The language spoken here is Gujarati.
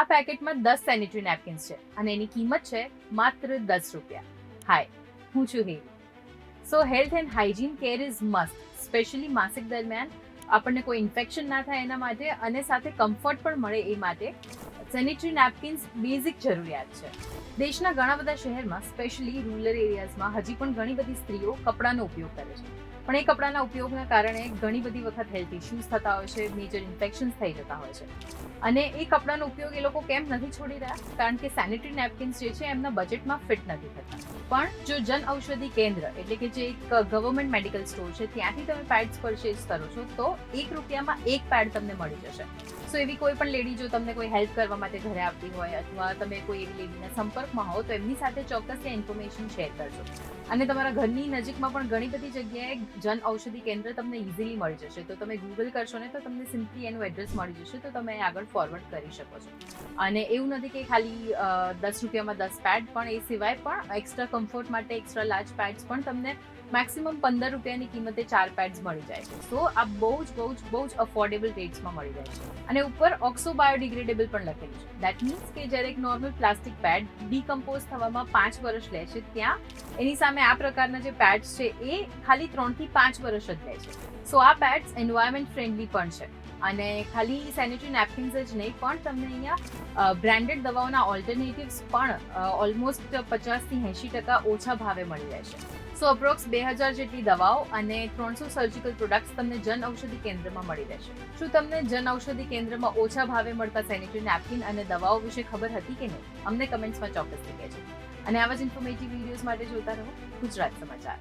આ પેકેટમાં 10 સેનિટરી નેપકિન્સ છે અને એની કિંમત છે માત્ર 10 રૂપિયા. હાય, હું છું Heli. So health and hygiene care is must, specially માસિક દરમિયાન આપણને કોઈ ઇન્ફેક્શન ના થાય એના માટે અને સાથે કમ્ફર્ટ પણ મળે એ માટે સેનિટરી નેપકિન્સ બેઝિક જરૂરિયાત છે. દેશના ઘણા બધા શહેરમાં સ્પેશિયલી રૂરલ એરિયાઝમાં હજી પણ ઘણી બધી સ્ત્રીઓ કપડાનો ઉપયોગ કરે છે, પણ એ કપડાના ઉપયોગના કારણે ઘણી બધી વખત હેલ્થ ઇશ્યુઝ થતા હોય છે, મેજર ઇન્ફેક્શન્સ થઈ જતા હોય છે. અને એ કપડાનો ઉપયોગ એ લોકો કેમ નથી છોડી રહ્યા? કારણ કે સેનિટરી નેપકિન્સ જે છે એમના બજેટમાં ફિટ નથી થતા. પણ જો જન ઔષધિ કેન્દ્ર એટલે કે જે એક ગવર્મેન્ટ મેડિકલ સ્ટોર છે ત્યાંથી તમે પેડ્સ પરચેઝ કરો છો તો 1 રૂપિયામાં 1 પેડ તમને મળી જશે. સો એવી કોઈ પણ લેડી જો તમને કોઈ હેલ્પ કરવા માટે ઘરે આવતી હોય અથવા તમે કોઈ એવી લેડીના સંપર્કમાં હો તો એમની સાથે ચોક્કસથી ઇન્ફોર્મેશન શેર કરજો. અને તમારા ઘરની નજીકમાં પણ ઘણી બધી જગ્યાએ જન ઔષધિ કેન્દ્ર તમને ઇઝીલી મળી જશે. તો તમે ગૂગલ કરશો ને તો તમને સિમ્પલી એનું એડ્રેસ મળી જશે, તો તમે આગળ ફોરવર્ડ કરી શકો છો. અને એવું નથી કે ખાલી 10 રૂપિયામાં 10 પેડ, પણ એ સિવાય પણ એક્સ્ટ્રા કમ્ફર્ટ માટે એક્સ્ટ્રા લાર્જ પેડ્સ પણ તમને મેક્સિમમ 15 રૂપિયાની કિંમતે 4 પેડ્સ મળી જાય છે. સો આ બહુ જ અફોર્ડેબલ રેટ્સમાં મળી જાય છે. અને ઉપર ઓક્સો બાયોડિગ્રેડેબલ પણ લખેલું છે. દેટ મીન્સ કે જ્યારે એક નોર્મલ પ્લાસ્ટિક પેડ ડીકમ્પોઝ થવામાં 5 વર્ષ લે છે, ત્યાં એની સામે આ પ્રકારના જે પેડ્સ છે એ ખાલી 3 થી 5 વર્ષ જ લે છે. સો આ પેડ્સ એન્વાયરમેન્ટ ફ્રેન્ડલી પણ છે. અને ખાલી સેનિટરી નેપકિન્સ જ નહીં, પણ તમને અહીંયા બ્રાન્ડેડ દવાઓના ઓલ્ટરનેટિવ્સ પણ ઓલમોસ્ટ 50% થી 80% ઓછા ભાવે મળી રહેશે. સો અપ્રોક્સ 2000 જેટલી દવાઓ અને 300 સર્જિકલ પ્રોડક્ટ્સ તમને જન ઔષધિ કેન્દ્રમાં મળી રહેશે. શું તમને જન ઔષધિ કેન્દ્રમાં ઓછા ભાવે મળતા સેનિટરી નેપકિન અને દવાઓ વિશે ખબર હતી કે નહીં? અમને કમેન્ટ્સમાં ચોક્કસથી કહેજો. અને આવા જ ઇન્ફોર્મેટિવ વિડીયોઝ માટે જોતા રહો ગુજરાત સમાચાર.